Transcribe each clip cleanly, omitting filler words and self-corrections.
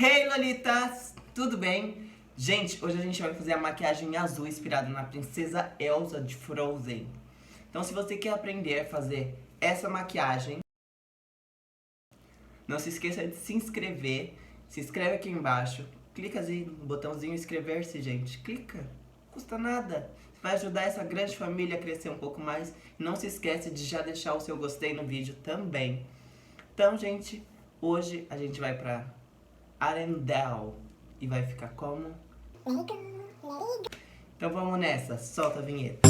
Hey Lolitas, tudo bem? Gente, hoje a gente vai fazer a maquiagem azul inspirada na princesa Elsa de Frozen. Então se você quer aprender a fazer essa maquiagem, não se esqueça de se inscrever. Se inscreve aqui embaixo, clica aí no botãozinho inscrever-se, gente. Clica, não custa nada. Vai ajudar essa grande família a crescer um pouco mais. Não se esquece de já deixar o seu gostei no vídeo também. Então, gente, hoje a gente vai pra Arendelle e vai ficar como? Então vamos nessa, solta a vinheta.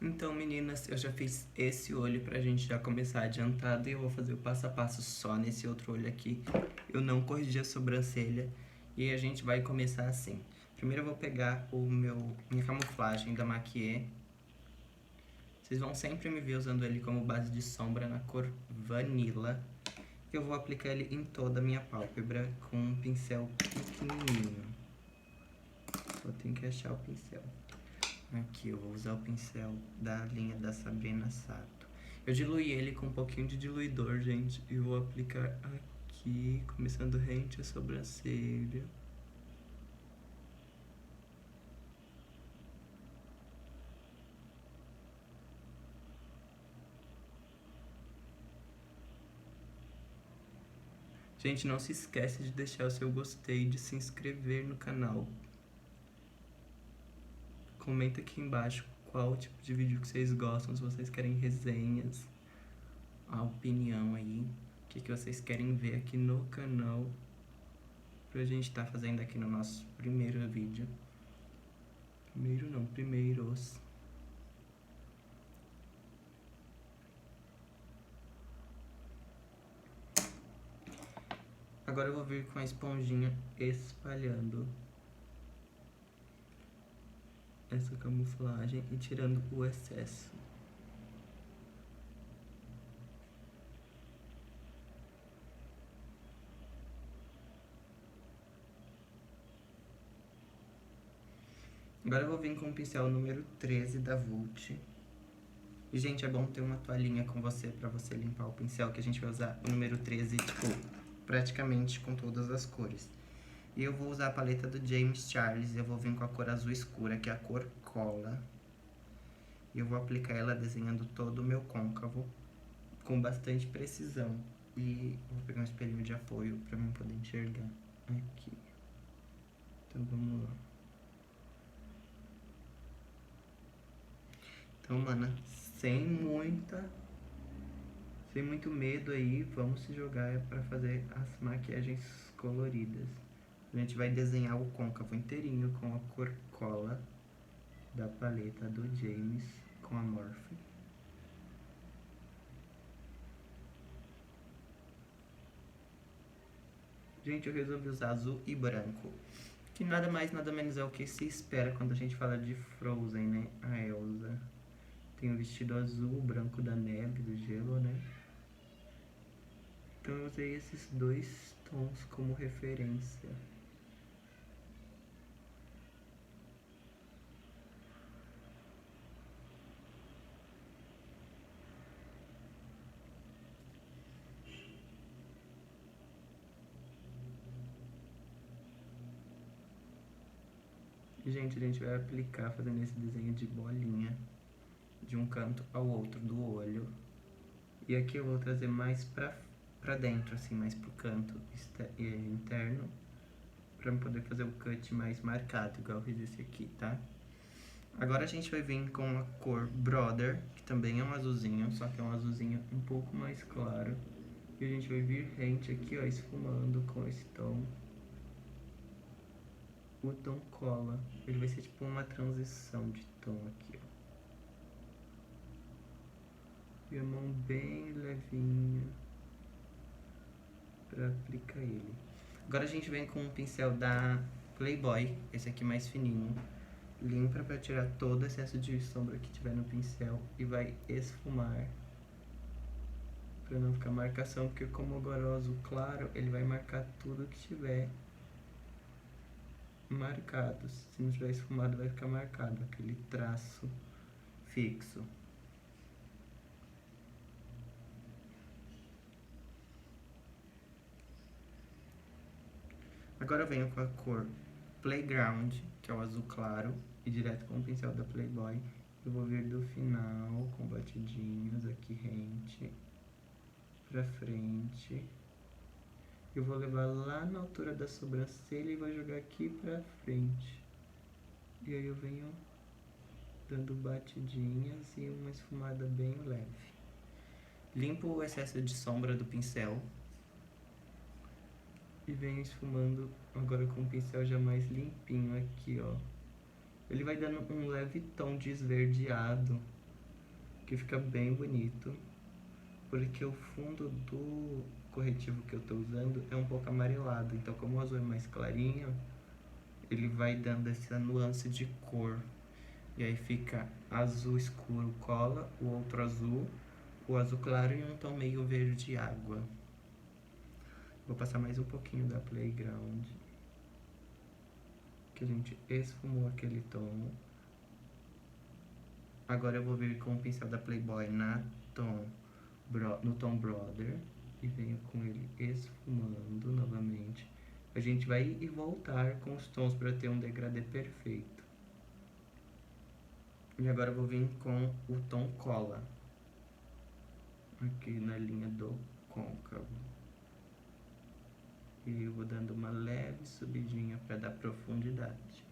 Então, meninas, eu já fiz esse olho pra gente já começar adiantado e eu vou fazer o passo a passo só nesse outro olho aqui. Eu não corrigi a sobrancelha e a gente vai começar assim. Primeiro eu vou pegar minha camuflagem da Maquiê. Vocês vão sempre me ver usando ele como base de sombra na cor Vanilla. Eu vou aplicar ele em toda a minha pálpebra com um pincel pequenininho. Só tenho que achar o pincel. Aqui, eu vou usar o pincel da linha da Sabrina Sato. Eu diluí ele com um pouquinho de diluidor, gente. E vou aplicar aqui, começando rente a sobrancelha. Gente, não se esquece de deixar o seu gostei e de se inscrever no canal. Comenta aqui embaixo qual tipo de vídeo que vocês gostam, se vocês querem resenhas, a opinião aí, o que vocês querem ver aqui no canal, pra gente tá fazendo aqui no nosso primeiro vídeo. Primeiros. Agora eu vou vir com a esponjinha espalhando essa camuflagem e tirando o excesso. Agora eu vou vir com o pincel número 13 da Vult. E, gente, é bom ter uma toalhinha com você pra você limpar o pincel, que a gente vai usar o número 13, tipo, praticamente com todas as cores. E eu vou usar a paleta do James Charles, e eu vou vir com a cor azul escura, que é a cor Cola. E eu vou aplicar ela desenhando todo o meu côncavo com bastante precisão. E vou pegar um espelhinho de apoio pra mim poder enxergar aqui. Então, vamos lá. Então, mana, sem muito medo aí, vamos se jogar pra fazer as maquiagens coloridas. A gente vai desenhar o côncavo inteirinho com a cor Cola da paleta do James com a Morphe. Gente, eu resolvi usar azul e branco, que nada mais, nada menos é o que se espera quando a gente fala de Frozen, né? A Elsa tem o vestido azul, o branco da neve, do gelo, né? Então eu usei esses dois tons como referência. E, gente, a gente vai aplicar fazendo esse desenho de bolinha de um canto ao outro do olho. E aqui eu vou trazer mais pra dentro, assim, mais pro canto interno, pra eu poder fazer o cut mais marcado, igual eu fiz esse aqui, tá? Agora a gente vai vir com a cor Brother, que também é um azulzinho, só que é um azulzinho um pouco mais claro. E a gente vai vir rente aqui, ó, esfumando com esse tom. O tom Cola, ele vai ser tipo uma transição de tom aqui, ó. E a mão bem levinha pra aplicar ele. Agora a gente vem com um pincel da Playboy, esse aqui mais fininho. limpa para tirar todo o excesso de sombra que tiver no pincel e vai esfumar para não ficar marcação, porque como agora é o azul claro, ele vai marcar tudo que tiver marcado. Se não tiver esfumado, vai ficar marcado, aquele traço fixo. Agora eu venho com a cor Playground, que é o azul claro, e direto com o pincel da Playboy. Eu vou vir do final com batidinhas aqui rente pra frente. Eu vou levar lá na altura da sobrancelha e vou jogar aqui pra frente. E aí eu venho dando batidinhas e uma esfumada bem leve. Limpo o excesso de sombra do pincel e venho esfumando agora com o pincel já mais limpinho aqui, ó. Ele vai dando um leve tom de esverdeado, que fica bem bonito, porque o fundo do corretivo que eu tô usando é um pouco amarelado, então como o azul é mais clarinho, ele vai dando essa nuance de cor. E aí fica azul escuro cola, o outro azul, o azul claro e um tom meio verde água. Vou passar mais um pouquinho da Playground, que a gente esfumou aquele tom. Agora eu vou vir com o pincel da Playboy no tom Brother e venho com ele esfumando novamente. A gente vai ir e voltar com os tons para ter um degradê perfeito. E agora eu vou vir com o tom cola, aqui na linha do côncavo. E eu vou dando uma leve subidinha para dar profundidade.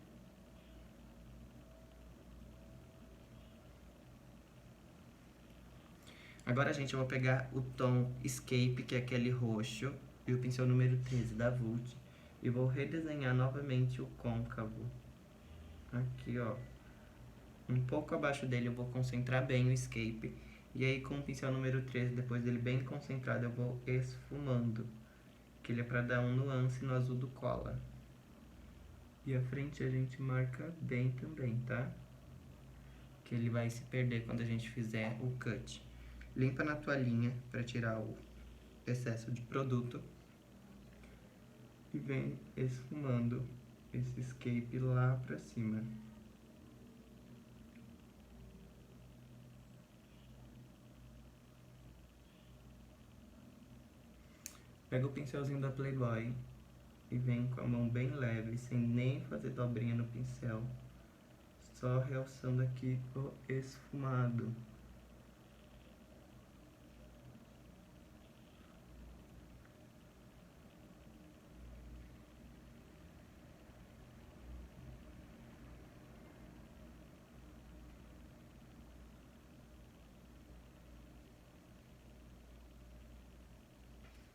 Agora, gente, eu vou pegar o tom Escape, que é aquele roxo, e o pincel número 13 da Vult, e vou redesenhar novamente o côncavo. Aqui, ó. Um pouco abaixo dele eu vou concentrar bem o Escape, e aí com o pincel número 13, depois dele bem concentrado, eu vou esfumando, que ele é pra dar um nuance no azul do cola. E a frente a gente marca bem também, tá? Que ele vai se perder quando a gente fizer o cut. Limpa na toalhinha para tirar o excesso de produto. E vem esfumando esse escape lá pra cima. Pega o pincelzinho da Playboy e vem com a mão bem leve, sem nem fazer dobrinha no pincel. Só realçando aqui o esfumado.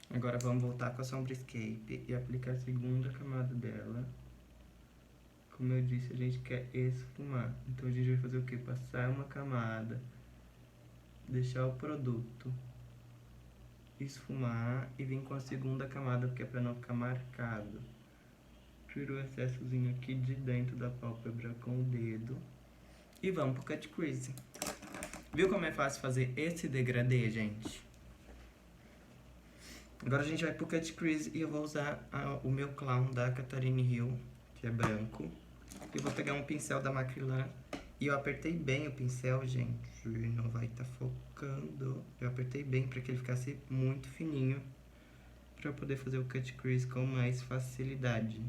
Agora vamos voltar com a sombra Escape e aplicar a segunda camada dela. Como eu disse, a gente quer esfumar. Então a gente vai fazer o que? Passar uma camada, deixar o produto esfumar e vir com a segunda camada, porque é pra não ficar marcado. Tiro o excessozinho aqui de dentro da pálpebra com o dedo. E vamos pro cut crease. Viu como é fácil fazer esse degradê, gente? Agora a gente vai pro cut crease e eu vou usar o meu clown da Catherine Hill, que é branco. E vou pegar um pincel da Macrylan. E eu apertei bem o pincel, gente. Não vai estar focando. Eu apertei bem para que ele ficasse muito fininho, para eu poder fazer o cut crease com mais facilidade.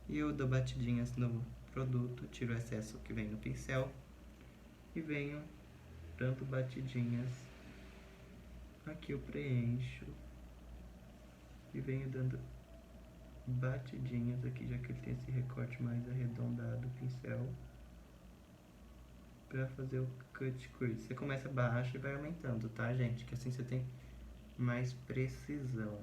E eu dou batidinhas no produto, tiro o excesso que vem no pincel e venho dando batidinhas. Aqui eu preencho e venho dando batidinhas aqui, já que ele tem esse recorte mais arredondado do pincel, pra fazer o cut crease. Você começa baixo e vai aumentando, tá, gente? Que assim você tem mais precisão.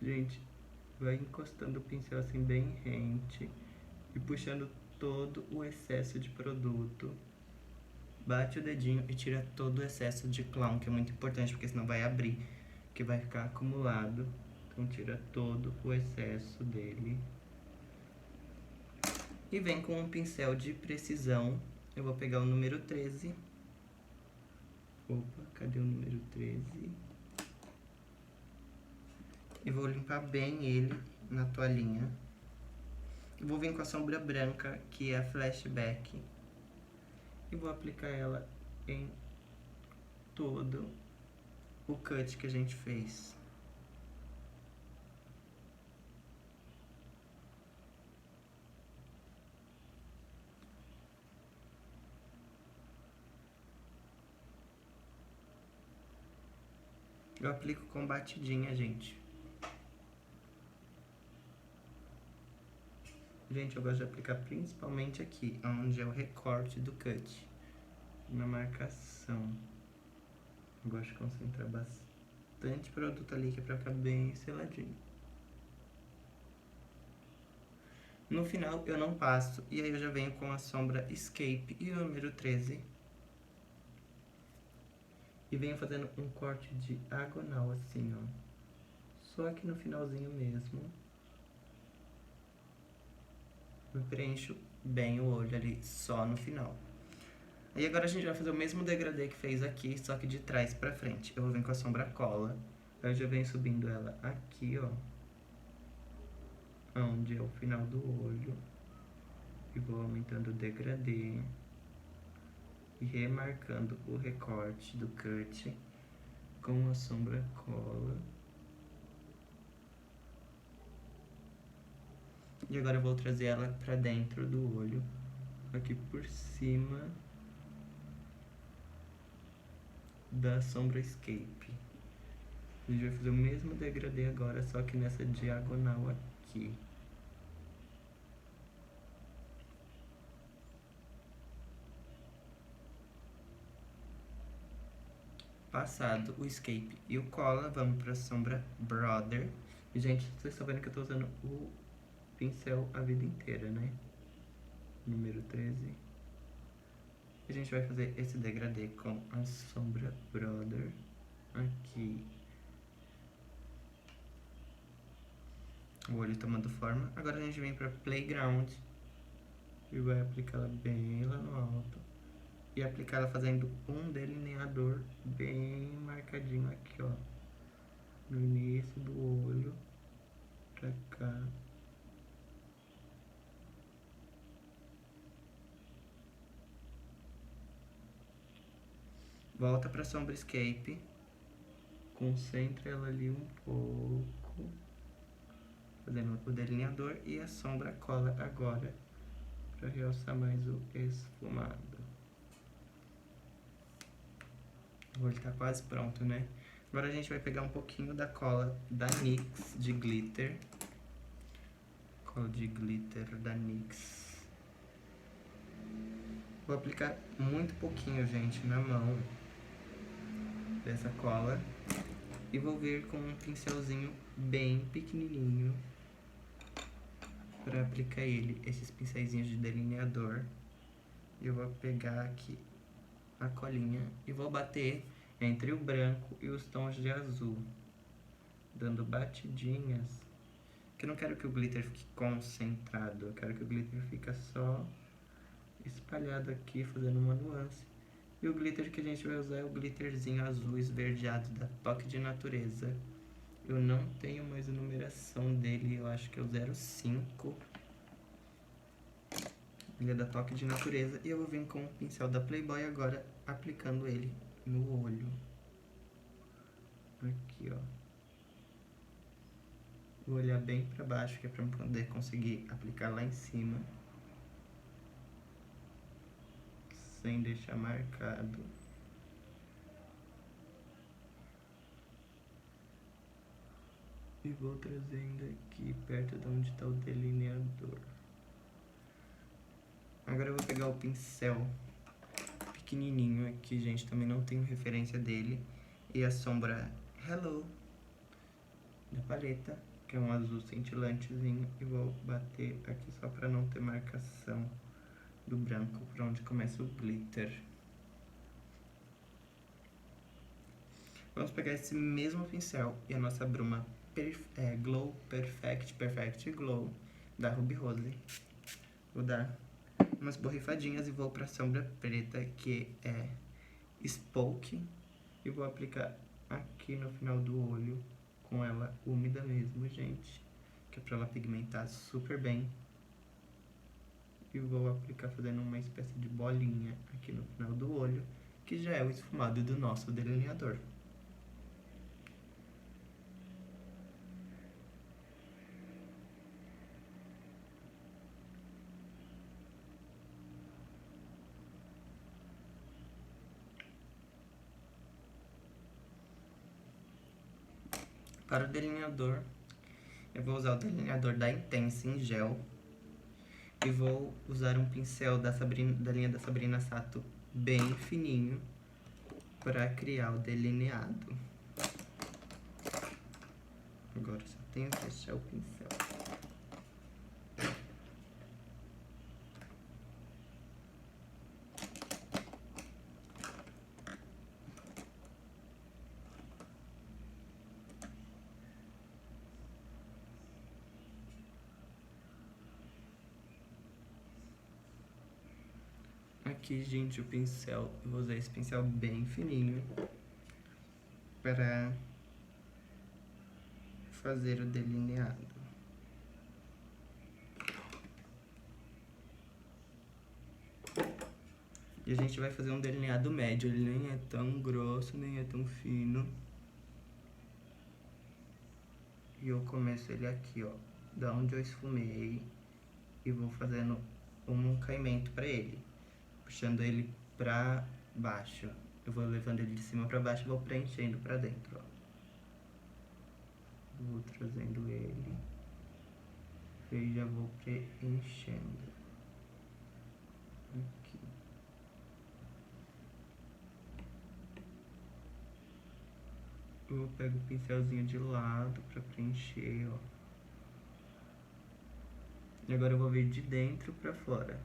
Gente, vai encostando o pincel assim bem rente e puxando todo o excesso de produto. Bate o dedinho e tira todo o excesso de clown, que é muito importante, porque senão vai abrir, que vai ficar acumulado. Então tira todo o excesso dele. E vem com um pincel de precisão. Eu vou pegar o número 13. Opa, cadê o número 13? E vou limpar bem ele na toalhinha. Eu vou vir com a sombra branca, que é a Flashback. E vou aplicar ela em todo o cut que a gente fez. Eu aplico com batidinha, gente. Gente, eu gosto de aplicar principalmente aqui, onde é o recorte do cut. Na marcação. Eu gosto de concentrar bastante produto ali, que é pra ficar bem seladinho. No final eu não passo, e aí eu já venho com a sombra Escape e o número 13. E venho fazendo um corte diagonal assim, ó. Só aqui no finalzinho mesmo. Eu preencho bem o olho ali, só no final. Aí agora a gente vai fazer o mesmo degradê que fez aqui, só que de trás pra frente. Eu vou vir com a sombra cola. Aí eu já venho subindo ela aqui, ó. Onde é o final do olho. E vou aumentando o degradê. E remarcando o recorte do cut com a sombra cola. E agora eu vou trazer ela pra dentro do olho, aqui por cima da sombra Escape. A gente vai fazer o mesmo degradê agora, só que nessa diagonal aqui. Passado o Escape e o cola, vamos pra sombra Brother. E, gente, vocês estão vendo que eu tô usando o pincel a vida inteira, né? Número 13. A gente vai fazer esse degradê com a sombra Brother aqui. O olho tomando forma. Agora a gente vem pra Playground e vai aplicar ela bem lá no alto. E aplicar ela fazendo um delineador bem marcadinho aqui, ó. No início do olho, pra cá. Volta pra sombra Escape. Concentra ela ali um pouco. Fazendo o delineador e a sombra cola agora. Pra realçar mais o esfumado. O olho tá quase pronto, né? Agora a gente vai pegar um pouquinho da cola da NYX de glitter. Cola de glitter da NYX. Vou aplicar muito pouquinho, gente, na mão dessa cola. E vou vir com um pincelzinho bem pequenininho pra aplicar ele, esses pincéisinhos de delineador. Eu vou pegar aqui a colinha e vou bater entre o branco e os tons de azul, dando batidinhas, que eu não quero que o glitter fique concentrado, eu quero que o glitter fique só espalhado aqui, fazendo uma nuance. E o glitter que a gente vai usar é o glitterzinho azul esverdeado da Toque de Natureza. Eu não tenho mais a numeração dele, eu acho que é o 05. Ele é da Toque de Natureza. E eu vou vir com o pincel da Playboy agora, aplicando ele no olho. Aqui, ó. Vou olhar bem pra baixo, que é pra eu poder conseguir aplicar lá em cima. Sem deixar marcado. E vou trazendo aqui perto de onde está o delineador. Agora eu vou pegar o pincel pequenininho aqui, gente, também não tenho referência dele. E a sombra Hello da paleta. que é um azul cintilantezinho, e vou bater aqui só pra não ter marcação do branco, por onde começa o glitter. Vamos pegar esse mesmo pincel e a nossa bruma Glow Perfect Glow da Ruby Rose. Vou dar umas borrifadinhas e vou pra sombra preta, que é Spoke, e vou aplicar aqui no final do olho, com ela úmida mesmo, gente, que é pra ela pigmentar super bem. E vou aplicar fazendo uma espécie de bolinha aqui no final do olho, que já é o esfumado do nosso delineador. Para o delineador, eu vou usar o delineador da Intense em gel. E vou usar um pincel da linha da Sabrina Sato bem fininho para criar o delineado. Agora só tenho que fechar o pincel. Aqui, gente, o pincel, eu vou usar esse pincel bem fininho para fazer o delineado. E a gente vai fazer um delineado médio, ele nem é tão grosso, nem é tão fino. E eu começo ele aqui, ó, da onde eu esfumei, e vou fazendo um caimento pra ele, puxando ele pra baixo. Eu vou levando ele de cima pra baixo e vou preenchendo pra dentro, ó. Vou trazendo ele e já vou preenchendo aqui. Eu pego o pincelzinho de lado pra preencher, ó. E agora eu vou vir de dentro pra fora.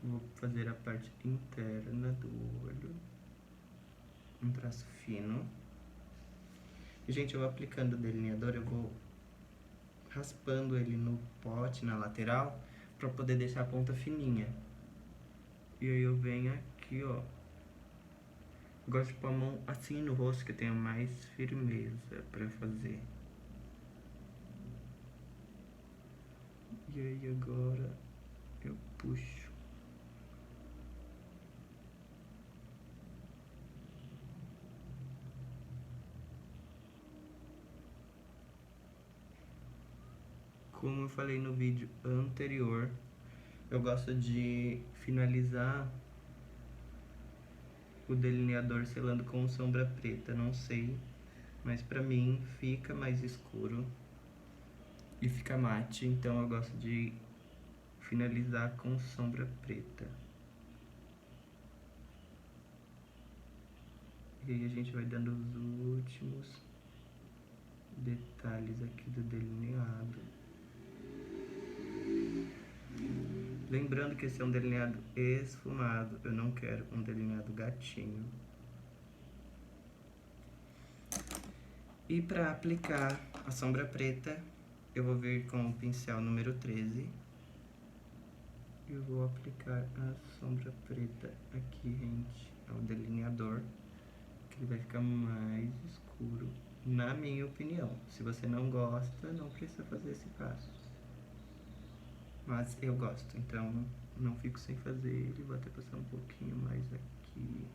Vou fazer a parte interna do olho. Um traço fino. E, gente, eu vou aplicando o delineador, eu vou raspando ele no pote, na lateral, pra poder deixar a ponta fininha. E aí eu venho aqui, ó. Gosto de pôr a mão assim no rosto, que eu tenho mais firmeza pra fazer. E aí agora eu puxo. Como eu falei no vídeo anterior, eu gosto de finalizar o delineador selando com sombra preta, não sei, mas pra mim fica mais escuro e fica mate, então eu gosto de finalizar com sombra preta. E aí a gente vai dando os últimos detalhes aqui do delineado. Lembrando que esse é um delineado esfumado, eu não quero um delineado gatinho. E para aplicar a sombra preta, eu vou vir com o pincel número 13. E vou aplicar a sombra preta aqui, gente, ao delineador, que ele vai ficar mais escuro, na minha opinião. Se você não gosta, não precisa fazer esse passo. Mas eu gosto, então não fico sem fazer ele, vou até passar um pouquinho mais aqui.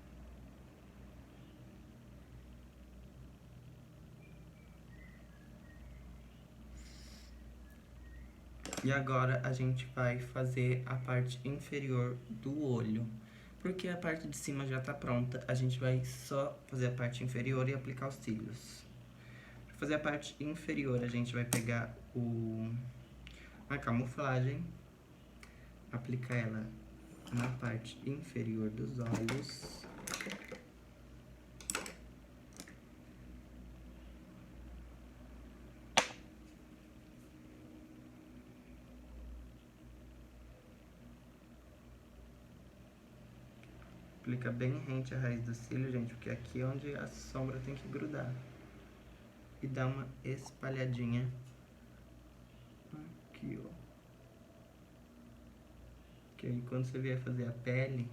E agora a gente vai fazer a parte inferior do olho. Porque a parte de cima já tá pronta, a gente vai só fazer a parte inferior e aplicar os cílios. Para fazer a parte inferior, a gente vai pegar a camuflagem, aplicar ela na parte inferior dos olhos. Aplica bem rente a raiz do cílio, gente, porque aqui é onde a sombra tem que grudar. E dá uma espalhadinha aqui, ó. Que aí quando você vier fazer a pele,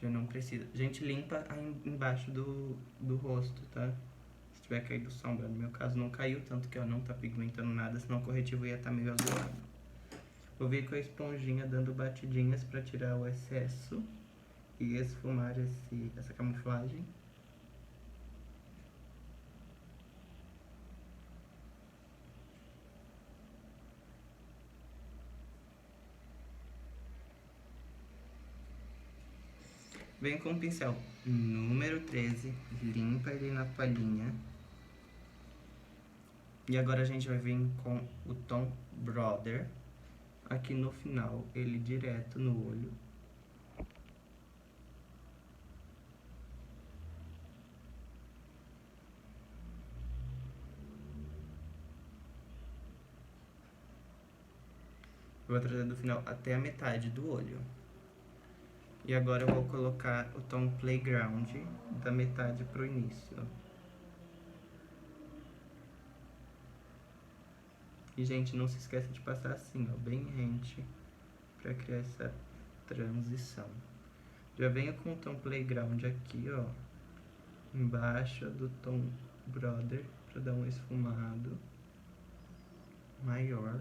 já não precisa. A gente limpa aí embaixo do rosto, tá? Se tiver caído sombra. No meu caso não caiu, tanto que ó, não tá pigmentando nada, senão o corretivo ia estar meio azulado. Vou vir com a esponjinha dando batidinhas pra tirar o excesso e esfumar essa camuflagem. Vem com o pincel número 13, limpa ele na palhinha. E agora a gente vai vir com o tom Brother, aqui no final, ele direto no olho. Eu vou trazer do final até a metade do olho. E agora eu vou colocar o tom Playground da metade pro início. E, gente, não se esqueça de passar assim, ó, bem rente, pra criar essa transição. Já venho com o tom Playground aqui, ó, embaixo do tom Brother, pra dar um esfumado maior.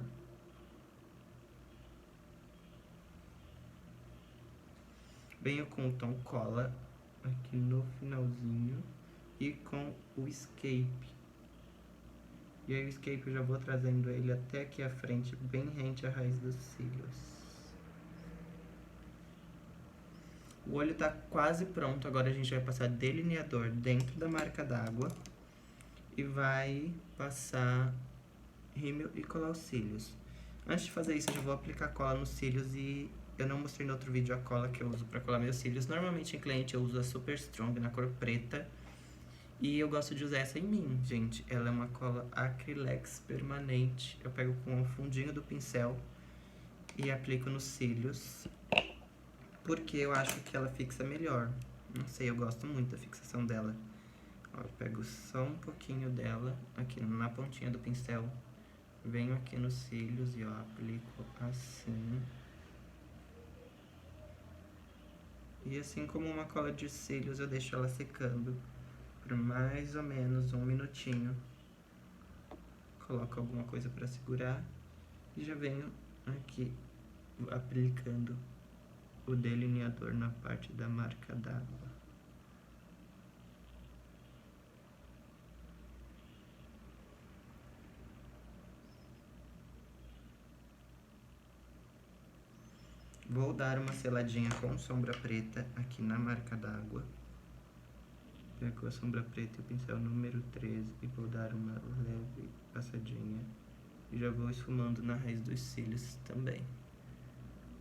Venho com o tom Cola aqui no finalzinho e com o Escape. E aí o Escape eu já vou trazendo ele até aqui à frente, bem rente à raiz dos cílios. O olho tá quase pronto, agora a gente vai passar delineador dentro da marca d'água e vai passar rímel e colar os cílios. Antes de fazer isso, eu já vou aplicar cola nos cílios e eu não mostrei no outro vídeo a cola que eu uso pra colar meus cílios. Normalmente em cliente eu uso a Super Strong na cor preta e eu gosto de usar essa em mim, gente. Ela é uma cola Acrylex permanente. Eu pego com o fundinho do pincel e aplico nos cílios, porque eu acho que ela fixa melhor. Não sei, eu gosto muito da fixação dela. Ó, eu pego só um pouquinho dela aqui na pontinha do pincel. Venho aqui nos cílios e ó, aplico assim. E assim como uma cola de cílios, eu deixo ela secando por mais ou menos 1 minutinho. Coloco alguma coisa pra segurar e já venho aqui aplicando o delineador na parte da marca d'água. Vou dar uma seladinha com sombra preta aqui na marca d'água. Pego a sombra preta e o pincel número 13 e vou dar uma leve passadinha. E já vou esfumando na raiz dos cílios também.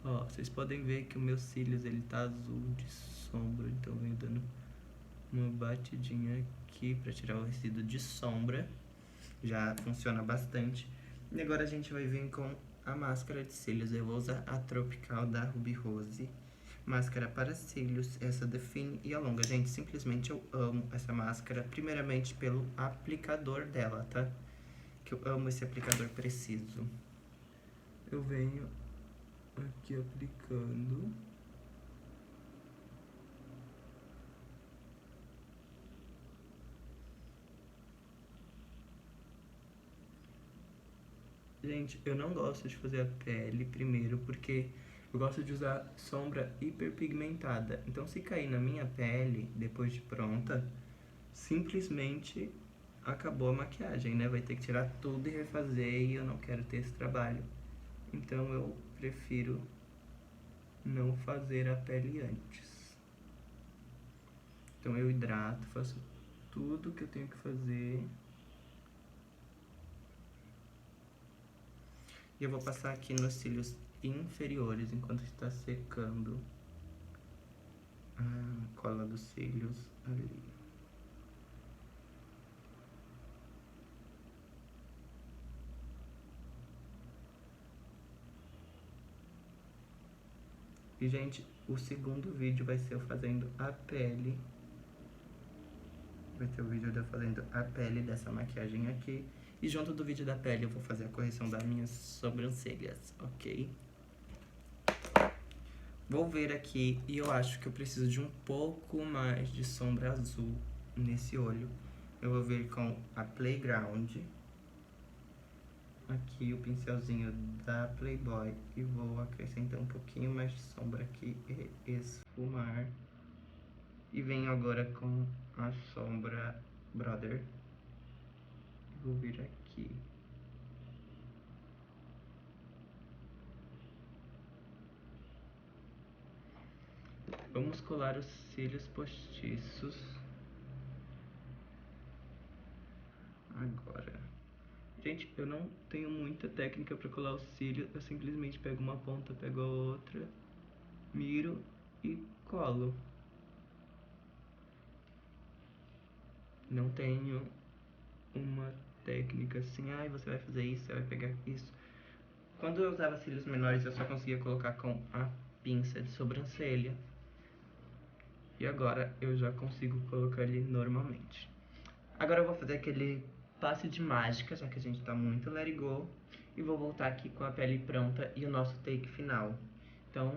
Ó, vocês podem ver que o meu cílios ele tá azul de sombra, então venho dando uma batidinha aqui pra tirar o resíduo de sombra. Já funciona bastante. E agora a gente vai vir com a máscara de cílios. Eu vou usar a Tropical da Ruby Rose. Máscara para cílios, essa define e alonga. Gente, simplesmente eu amo essa máscara, primeiramente pelo aplicador dela, tá? Que eu amo esse aplicador preciso. Eu venho aqui aplicando. Gente, eu não gosto de fazer a pele primeiro, porque eu gosto de usar sombra hiperpigmentada. Então, se cair na minha pele, depois de pronta, simplesmente acabou a maquiagem, né? Vai ter que tirar tudo e refazer e eu não quero ter esse trabalho. Então, eu prefiro não fazer a pele antes. Então, eu hidrato, faço tudo que eu tenho que fazer. E eu vou passar aqui nos cílios inferiores, enquanto está secando a cola dos cílios ali. E, gente, o segundo vídeo vai ser eu fazendo a pele. Vai ter o vídeo de eu fazendo a pele dessa maquiagem aqui. E junto do vídeo da pele eu vou fazer a correção das minhas sobrancelhas, ok? Vou ver aqui e eu acho que eu preciso de um pouco mais de sombra azul nesse olho. Eu vou vir com a Playground. Aqui o pincelzinho da Playboy e vou acrescentar um pouquinho mais de sombra aqui e esfumar. E venho agora com a sombra Brother. Vou vir aqui. Vamos colar os cílios postiços. Agora. Gente, eu não tenho muita técnica pra colar os cílios. Eu simplesmente pego uma ponta, pego a outra, miro e colo. Não tenho uma técnica assim, você vai fazer isso, você vai pegar isso. Quando eu usava cílios menores, eu só conseguia colocar com a pinça de sobrancelha. E agora eu já consigo colocar ele normalmente. Agora eu vou fazer aquele passe de mágica, já que a gente tá muito let it go. E vou voltar aqui com a pele pronta e o nosso take final. Então...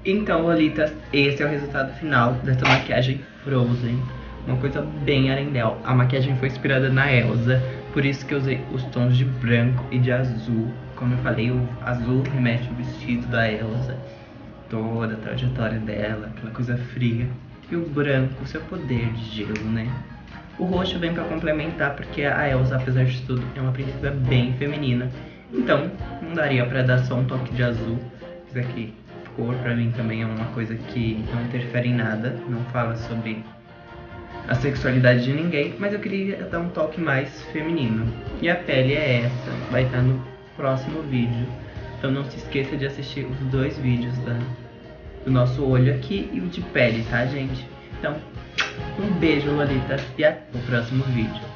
Então, Lolitas, esse é o resultado final dessa maquiagem Frozen. Uma coisa bem Arendelle. A maquiagem foi inspirada na Elsa, por isso que eu usei os tons de branco e de azul. Como eu falei, o azul remete ao vestido da Elsa, toda a trajetória dela, aquela coisa fria. E o branco, seu poder de gelo, né? O roxo vem pra complementar, porque a Elsa, apesar de tudo, é uma princesa bem feminina. Então, não daria pra dar só um toque de azul. Isso aqui, cor, pra mim também é uma coisa que não interfere em nada, não fala sobre a sexualidade de ninguém, mas eu queria dar um toque mais feminino. E a pele é essa, vai estar no próximo vídeo. Então não se esqueça de assistir os dois vídeos do nosso olho aqui e o de pele, tá, gente? Então, um beijo, Lolitas, e até o próximo vídeo.